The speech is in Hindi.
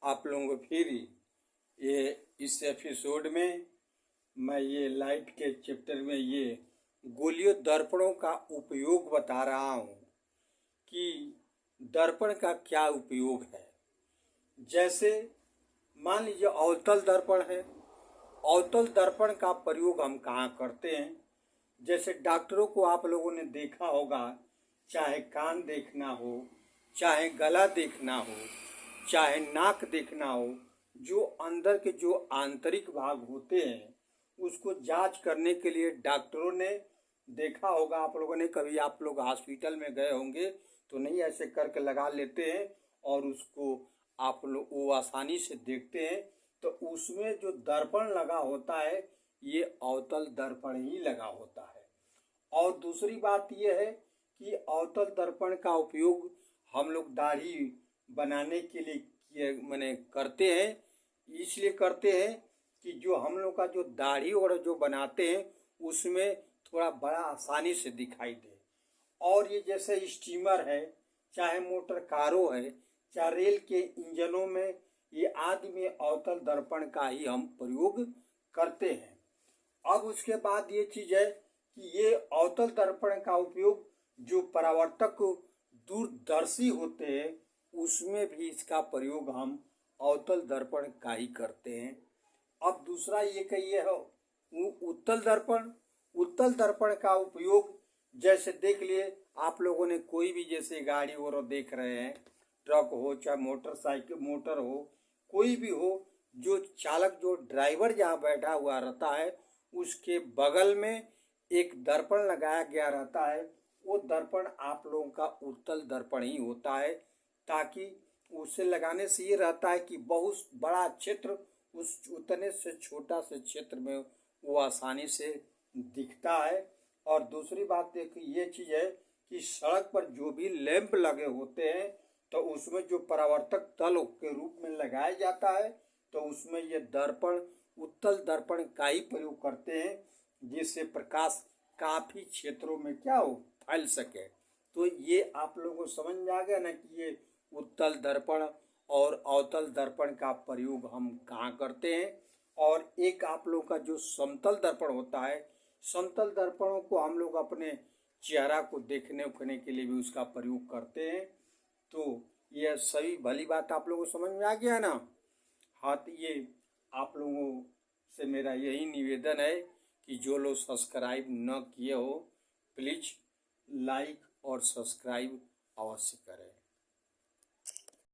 आप लोगों को फिर ये इस एपिसोड में मैं ये लाइट के चैप्टर में ये गोलीय दर्पणों का उपयोग बता रहा हूँ कि दर्पण का क्या उपयोग है। जैसे मान लीजिए अवतल दर्पण है। अवतल दर्पण का प्रयोग हम कहाँ करते हैं? जैसे डॉक्टरों को आप लोगों ने देखा होगा, चाहे कान देखना हो, चाहे गला देखना हो, चाहे नाक देखना हो, जो अंदर के जो आंतरिक भाग होते हैं उसको जांच करने के लिए डॉक्टरों ने देखा होगा। आप लोगों ने कभी आप लोग हॉस्पिटल में गए होंगे तो नहीं ऐसे करके लगा लेते हैं और उसको आप लोग वो आसानी से देखते हैं। तो उसमें जो दर्पण लगा होता है ये अवतल दर्पण ही लगा होता है। और दूसरी बात यह है कि अवतल दर्पण का उपयोग हम लोग दाढ़ी बनाने के लिए मैंने करते हैं। इसलिए करते हैं कि जो हम लोग का जो दाढ़ी और जो बनाते हैं उसमें थोड़ा बड़ा आसानी से दिखाई दे। और ये जैसे स्टीमर है, चाहे मोटर कारों है, चाहे रेल के इंजनों में, ये आदि में अवतल दर्पण का ही हम प्रयोग करते हैं। अब उसके बाद ये चीज़ है कि ये अवतल दर्पण का उपयोग जो परावर्तक दूरदर्शी होते हैं उसमें भी इसका प्रयोग हम अवतल दर्पण का ही करते हैं। अब दूसरा ये कहिए हो उत्तल दर्पण। उत्तल दर्पण का उपयोग जैसे देख लिए आप लोगों ने कोई भी जैसे गाड़ी और देख रहे हैं, ट्रक हो चाहे मोटरसाइकिल मोटर हो, कोई भी हो, जो चालक जो ड्राइवर जहाँ बैठा हुआ रहता है उसके बगल में एक दर्पण लगाया गया रहता है। वो दर्पण आप लोगों का उत्तल दर्पण ही होता है, ताकि उसे लगाने से ये रहता है कि बहुत बड़ा क्षेत्र उस उतने से छोटा से क्षेत्र में वो आसानी से दिखता है। और दूसरी बात एक ये चीज़ है कि सड़क पर जो भी लैंप लगे होते हैं तो उसमें जो परावर्तक तल के रूप में लगाया जाता है तो उसमें ये दर्पण उत्तल दर्पण का ही प्रयोग करते हैं, जिससे प्रकाश काफ़ी क्षेत्रों में क्या हो फैल सके। तो ये आप लोगों को समझ में आ गया ना कि ये उत्तल दर्पण और अवतल दर्पण का प्रयोग हम कहाँ करते हैं। और एक आप लोग का जो समतल दर्पण होता है, समतल दर्पणों को हम लोग अपने चेहरा को देखने उखने के लिए भी उसका प्रयोग करते हैं। तो यह सही भली बात आप लोगों को समझ में आ गया ना। हाँ, तो ये आप लोगों से मेरा यही निवेदन है कि जो लोग सब्सक्राइब न किए हो प्लीज़ लाइक और सब्सक्राइब अवश्य करें।